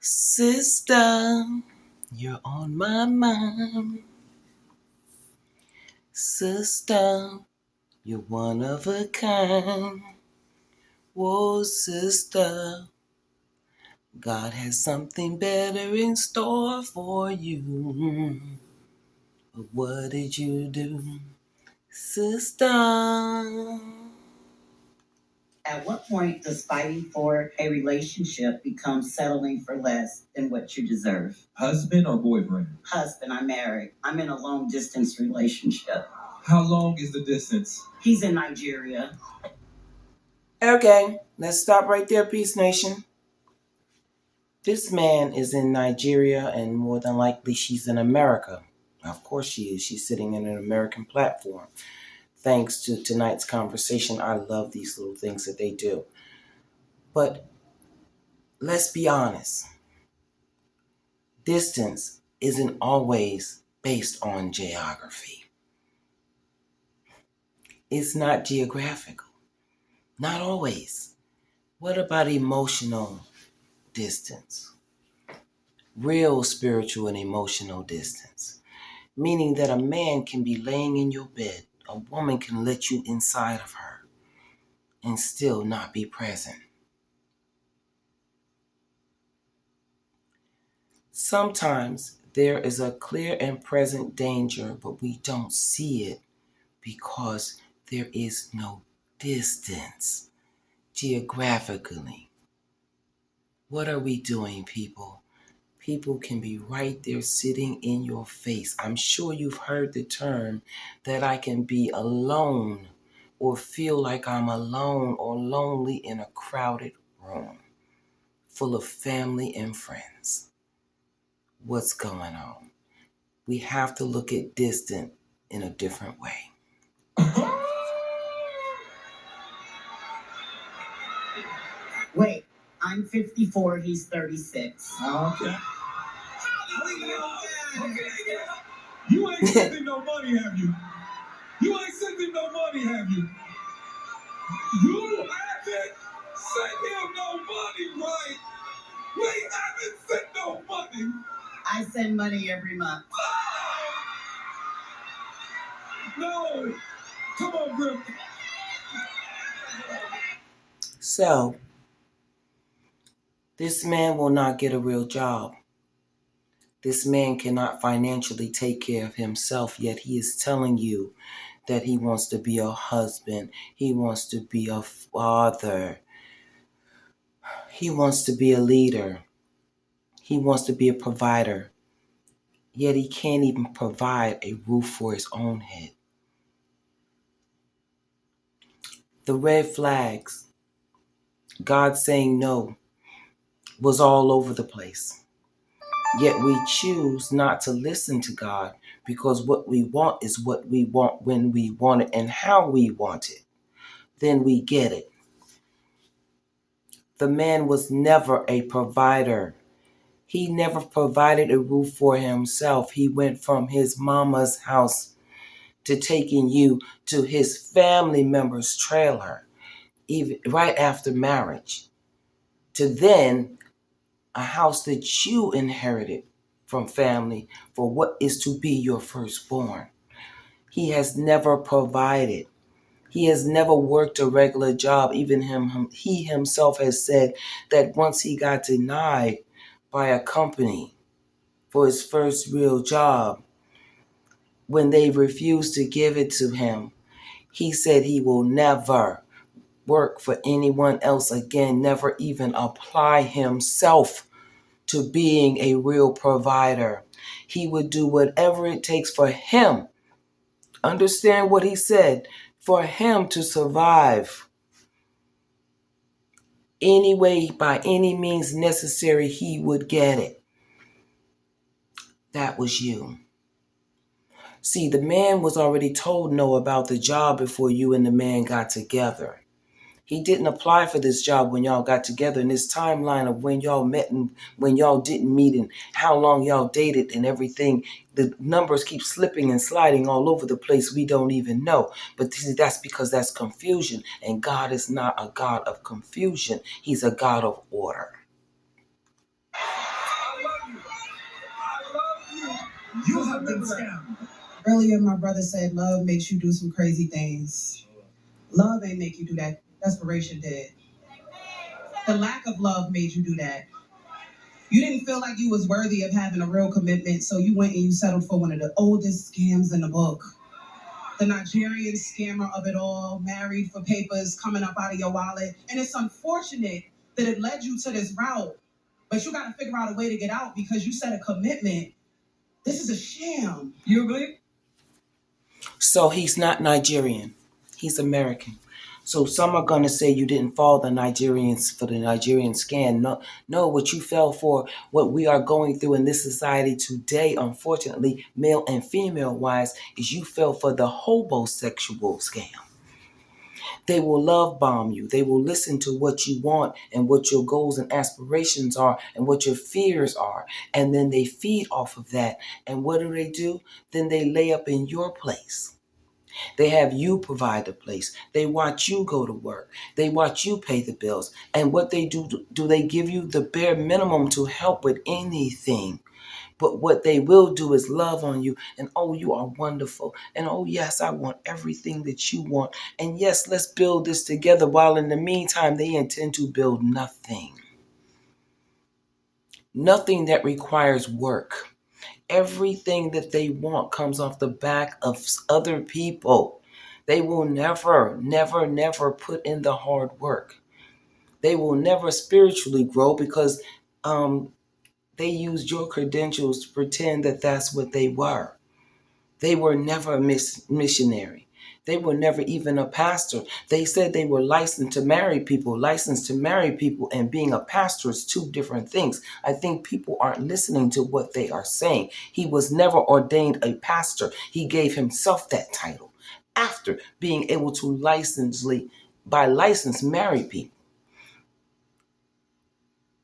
Sister, you're on my mind. Sister, you're one of a kind. Whoa, sister, God has something better in store for you. But what did you do, sister? At what point does fighting for a relationship become settling for less than what you deserve? Husband or boyfriend? Husband, I'm married. I'm in a long distance relationship. How long is the distance? He's in Nigeria. Okay, let's stop right there, Peace Nation. This man is in Nigeria, and more than likely she's in America. Of course she is. She's sitting in an American platform. Thanks to tonight's conversation, I love these little things that they do. But let's be honest. Distance isn't always based on geography. It's not geographical. Not always. What about emotional distance? Real spiritual and emotional distance. Meaning that a man can be laying in your bed, a woman can let you inside of her, and still not be present. Sometimes there is a clear and present danger, but we don't see it because there is no distance geographically. What are we doing, people? People can be right there sitting in your face. I'm sure you've heard the term that I can be alone or feel like I'm alone or lonely in a crowded room full of family and friends. What's going on? We have to look at distant in a different way. Wait, I'm 54, he's 36. Okay. You ain't sending no money, have you? You ain't sending no money, have you? You haven't sent him no money, right? We haven't sent no money. I send money every month. No. Come on, Grim. So, this man will not get a real job. This man cannot financially take care of himself, yet he is telling you that he wants to be a husband. He wants to be a father. He wants to be a leader. He wants to be a provider. Yet he can't even provide a roof for his own head. The red flags, God saying no, was all over the place. Yet we choose not to listen to God because what we want is what we want when we want it and how we want it. Then we get it. The man was never a provider. He never provided a roof for himself. He went from his mama's house to taking you to his family member's trailer, even right after marriage, to then a house that you inherited from family for what is to be your firstborn. He has never provided. He has never worked a regular job. Even he himself has said that once he got denied by a company for his first real job, when they refused to give it to him, he said he will never work for anyone else again, never even apply himself to being a real provider. He would do whatever it takes for him. Understand what he said, for him to survive. Any way, by any means necessary, he would get it. That was you. See, the man was already told no about the job before you and the man got together. He didn't apply for this job when y'all got together. In this timeline of when y'all met and when y'all didn't meet and how long y'all dated and everything, the numbers keep slipping and sliding all over the place. We don't even know. But see, that's because that's confusion. And God is not a God of confusion. He's a God of order. You have been scammed. Earlier, my brother said love makes you do some crazy things. Love ain't make you do that. Desperation did. The lack of love made you do that. You didn't feel like you was worthy of having a real commitment, so you went and you settled for one of the oldest scams in the book. The Nigerian scammer of it all, married for papers coming up out of your wallet. And it's unfortunate that it led you to this route, but you got to figure out a way to get out because you said a commitment. This is a sham. You agree? So he's not Nigerian. He's American. So some are going to say you didn't fall the Nigerians for the Nigerian scam. No, no, what you fell for, what we are going through in this society today, unfortunately, male and female wise, is you fell for the homosexual scam. They will love bomb you. They will listen to what you want and what your goals and aspirations are and what your fears are. And then they feed off of that. And what do? Then they lay up in your place. They have you provide the place. They watch you go to work. They watch you pay the bills. And what they do they give you the bare minimum to help with anything? But what they will do is love on you. And oh, you are wonderful. And oh, yes, I want everything that you want. And yes, let's build this together. While in the meantime, they intend to build nothing. Nothing that requires work. Everything that they want comes off the back of other people. They will never, never, never put in the hard work. They will never spiritually grow because they used your credentials to pretend that that's what they were. They were never a missionary. They were never even a pastor. They said they were licensed to marry people. Licensed to marry people and being a pastor is two different things. I think people aren't listening to what they are saying. He was never ordained a pastor. He gave himself that title after being able to by license, marry people.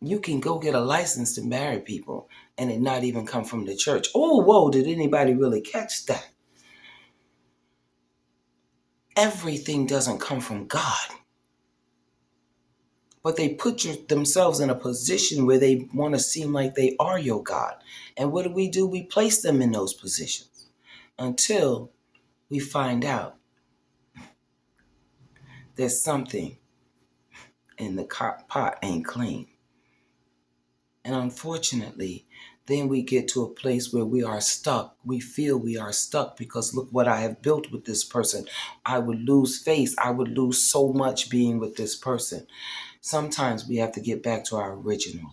You can go get a license to marry people and it not even come from the church. Oh, whoa, did anybody really catch that? Everything doesn't come from God. But they put themselves in a position where they want to seem like they are your God. And what do? We place them in those positions until we find out there's something in the pot ain't clean. And unfortunately, then we get to a place where we are stuck. We feel we are stuck because look what I have built with this person. I would lose face. I would lose so much being with this person. Sometimes we have to get back to our original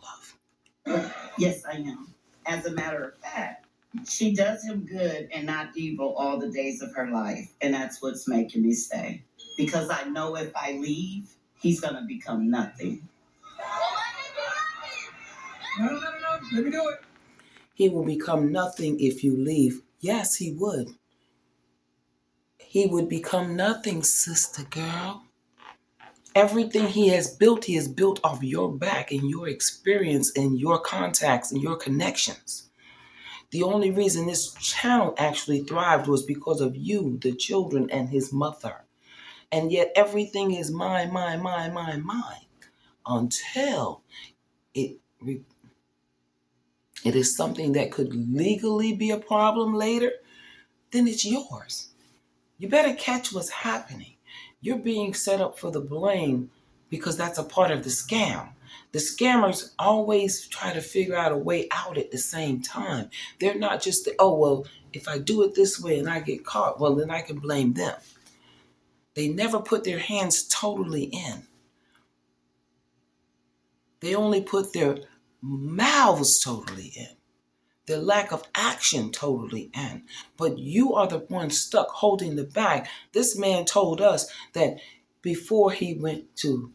love. Yes, I am. As a matter of fact, she does him good and not evil all the days of her life. And that's what's making me stay. Because I know if I leave, he's going to become nothing. No. Let me do it. He will become nothing if you leave. Yes, he would. He would become nothing, sister girl. Everything he has built off your back and your experience and your contacts and your connections. The only reason this channel actually thrived was because of you, the children, and his mother. And yet everything is mine, until it is something that could legally be a problem later, then it's yours. You better catch what's happening. You're being set up for the blame because that's a part of the scam. The scammers always try to figure out a way out at the same time. They're not just, if I do it this way and I get caught, well, then I can blame them. They never put their hands totally in. They only put their mouths totally in. The lack of action totally in. But you are the one stuck holding the bag. This man told us that before he went to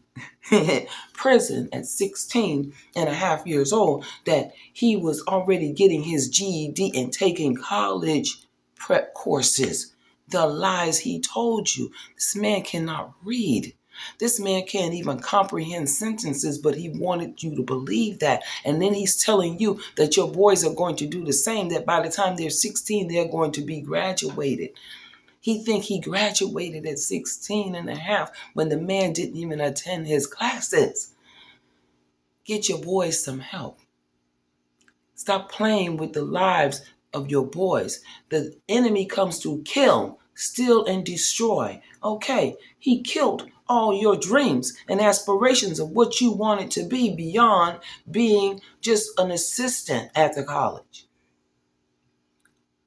prison at 16 and a half years old, that he was already getting his GED and taking college prep courses. The lies he told you. This man cannot read. This man can't even comprehend sentences, but he wanted you to believe that. And then he's telling you that your boys are going to do the same, that by the time they're 16, they're going to be graduated. He think he graduated at 16 and a half when the man didn't even attend his classes. Get your boys some help. Stop playing with the lives of your boys. The enemy comes to kill, steal, and destroy. Okay, he killed all your dreams and aspirations of what you wanted to be beyond being just an assistant at the college.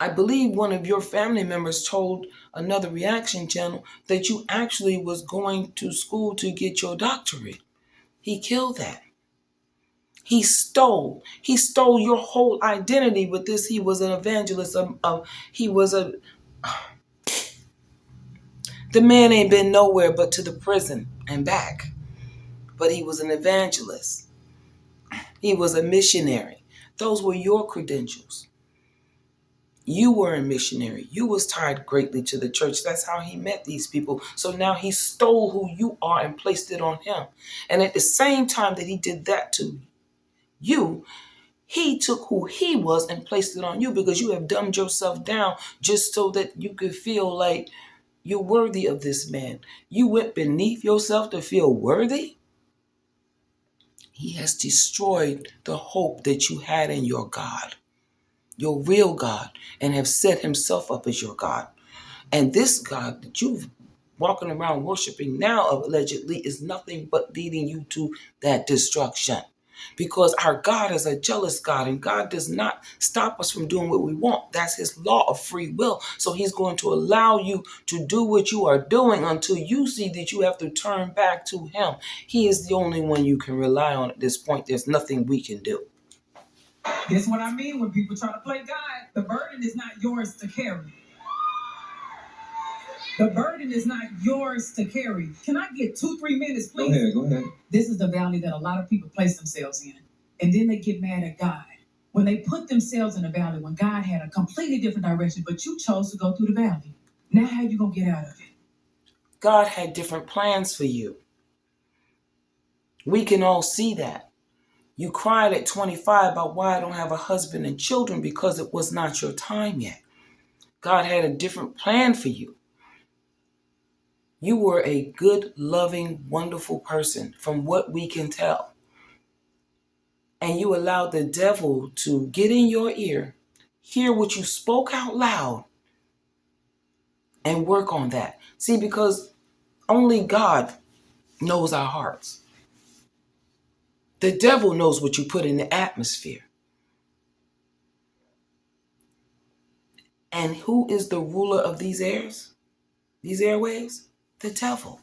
I believe one of your family members told another reaction channel that you actually was going to school to get your doctorate. He killed that. He stole your whole identity with this. He was an evangelist. He was a, the man ain't been nowhere but to the prison and back. But he was an evangelist. He was a missionary. Those were your credentials. You were a missionary. You was tied greatly to the church. That's how he met these people. So now he stole who you are and placed it on him. And at the same time that he did that to you, he took who he was and placed it on you because you have dumbed yourself down just so that you could feel like you're worthy of this man. You went beneath yourself to feel worthy. He has destroyed the hope that you had in your God, your real God, and have set himself up as your God. And this God that you've walking around worshiping now allegedly is nothing but leading you to that destruction. Because our God is a jealous God, and God does not stop us from doing what we want. That's his law of free will. So he's going to allow you to do what you are doing until you see that you have to turn back to him. He is the only one you can rely on at this point. There's nothing we can do. This is what I mean when people try to play God. The burden is not yours to carry. The burden is not yours to carry. Can I get 2-3 minutes, please? Go ahead. This is the valley that a lot of people place themselves in. And then they get mad at God. When they put themselves in the valley, when God had a completely different direction, but you chose to go through the valley. Now how you going to get out of it? God had different plans for you. We can all see that. You cried at 25 about why I don't have a husband and children because it was not your time yet. God had a different plan for you. You were a good, loving, wonderful person from what we can tell. And you allowed the devil to get in your ear, hear what you spoke out loud, and work on that. See, because only God knows our hearts. The devil knows what you put in the atmosphere. And who is the ruler of these airs? These airwaves? The devil.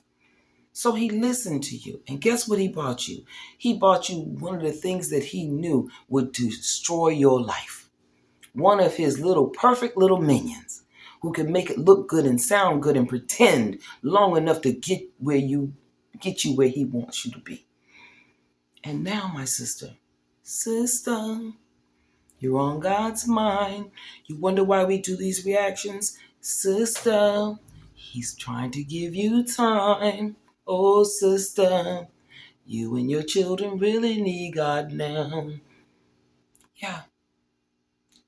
So he listened to you. And guess what he brought you? He brought you one of the things that he knew would destroy your life. One of his little perfect little minions who can make it look good and sound good and pretend long enough to get you where he wants you to be. And now, my sister, you're on God's mind. You wonder why we do these reactions? Sister, he's trying to give you time. Oh, sister, you and your children really need God now. Yeah,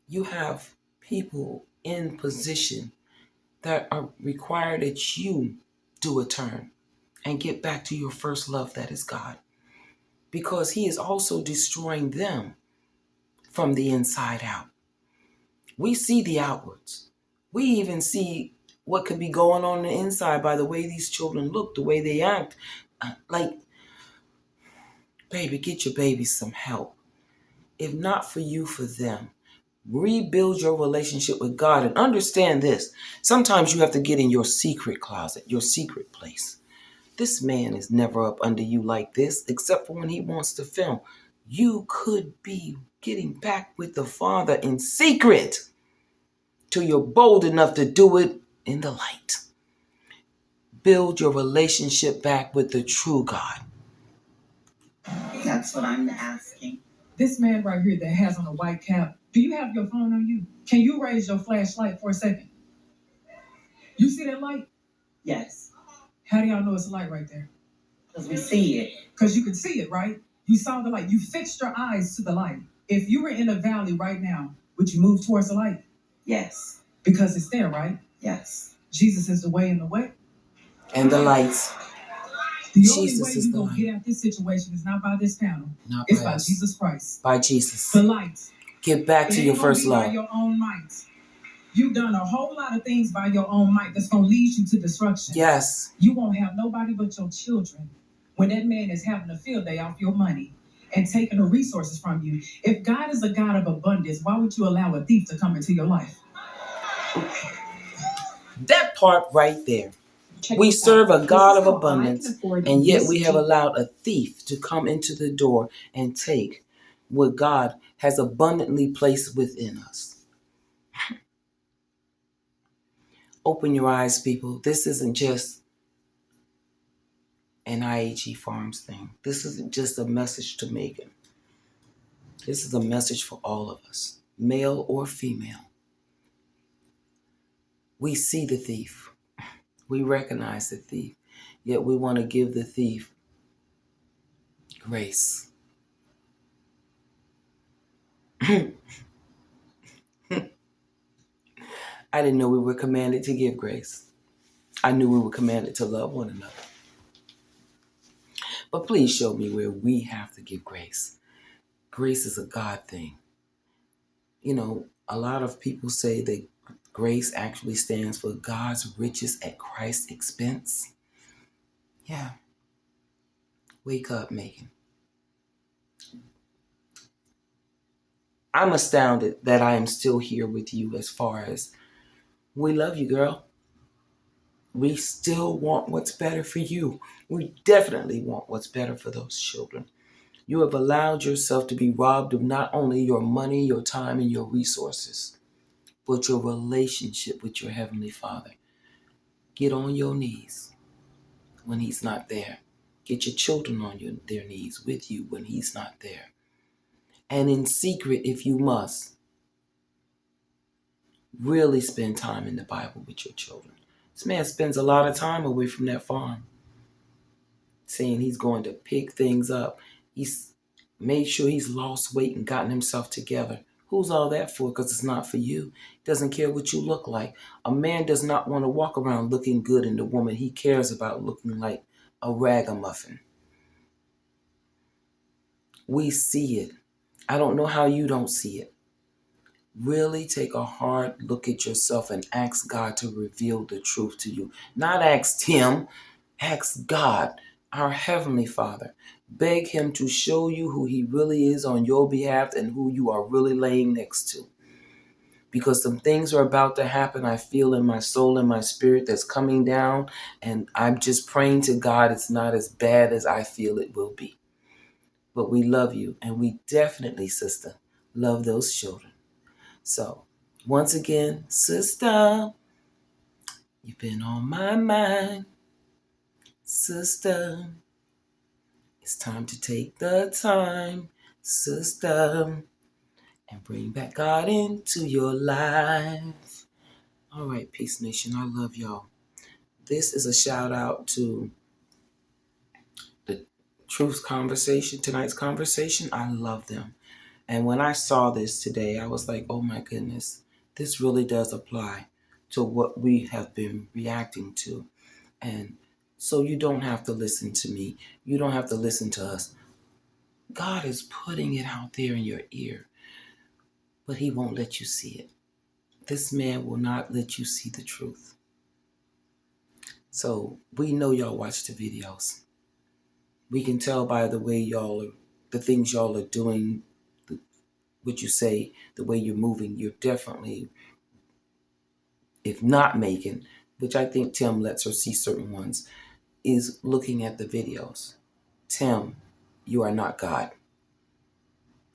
you have people in position that are required that you do a turn and get back to your first love, that is God. Because he is also destroying them from the inside out. We see the outwards. We even see what could be going on the inside by the way these children look, the way they act. Like, baby, get your baby some help. If not for you, for them. Rebuild your relationship with God and understand this. Sometimes you have to get in your secret closet, your secret place. This man is never up under you like this, except for when he wants to film. You could be getting back with the Father in secret till you're bold enough to do it in the light. Build your relationship back with the true God. That's what I'm asking. This man right here that has on a white cap, do you have your phone on you? Can you raise your flashlight for a second? You see that light? Yes. How do y'all know it's a light right there? Because we see it. Because you can see it, right? You saw the light. You fixed your eyes to the light. If you were in a valley right now, would you move towards the light? Yes. Because it's there, right? Yes. Jesus is the way and the way. And the lights. The Jesus only way is you're the going to light. get out this situation is not by this panel. Not It's by by us. Jesus Christ. By Jesus. The light. Get back to your first love. By your own might. You've done a whole lot of things by your own might that's going to lead you to destruction. Yes. You won't have nobody but your children when that man is having a field day off your money and taking the resources from you. If God is a God of abundance, why would you allow a thief to come into your life? That part right there. We serve a God of abundance, and yet we have allowed a thief to come into the door and take what God has abundantly placed within us. Open your eyes, people. This isn't just an IAG Farms thing. This isn't just a message to Megan. This is a message for all of us, male or female. We see the thief. We recognize the thief. Yet we want to give the thief grace. I didn't know we were commanded to give grace. I knew we were commanded to love one another. But please show me where we have to give grace. Grace is a God thing. You know, a lot of people say that grace actually stands for God's riches at Christ's expense. Yeah. Wake up, Megan. I'm astounded that I am still here with you as far as we love you, girl. We still want what's better for you. We definitely want what's better for those children. You have allowed yourself to be robbed of not only your money, your time, and your resources, but your relationship with your Heavenly Father. Get on your knees when He's not there. Get your children on their knees with you when He's not there. And in secret, if you must, really spend time in the Bible with your children. This man spends a lot of time away from that farm, saying he's going to pick things up. He's made sure he's lost weight and gotten himself together. Who's all that for? Because it's not for you. He doesn't care what you look like. A man does not want to walk around looking good in the woman he cares about looking like a ragamuffin. We see it. I don't know how you don't see it. Really take a hard look at yourself and ask God to reveal the truth to you. Not ask Tim, ask God, our Heavenly Father. Beg Him to show you who He really is on your behalf and who you are really laying next to. Because some things are about to happen, I feel in my soul and my spirit that's coming down, and I'm just praying to God it's not as bad as I feel it will be. But we love you, and we definitely, sister, love those children. So, once again, sister, you've been on my mind. Sister, it's time to take the time, sister, and bring back God into your life. All right, Peace Nation, I love y'all. This is a shout out to the Truth Conversation, tonight's conversation. I love them. And when I saw this today, I was like, oh my goodness, this really does apply to what we have been reacting to. And so you don't have to listen to me. You don't have to listen to us. God is putting it out there in your ear, but He won't let you see it. This man will not let you see the truth. So we know y'all watch the videos. We can tell by the way the things y'all are doing, what you say, the way you're moving, you're definitely, if not Megan, which I think Tim lets her see certain ones, is looking at the videos. Tim, you are not God.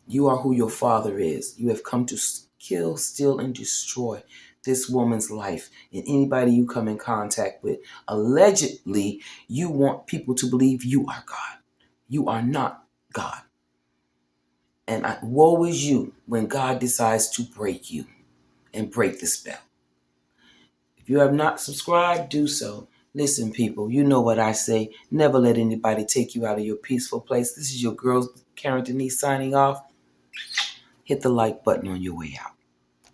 You are who your father is. You have come to kill, steal, and destroy this woman's life and anybody you come in contact with. Allegedly, you want people to believe you are God. You are not God. And woe is you when God decides to break you and break the spell. If you have not subscribed, do so. Listen, people, you know what I say. Never let anybody take you out of your peaceful place. This is your girl, Karen Denise, signing off. Hit the like button on your way out.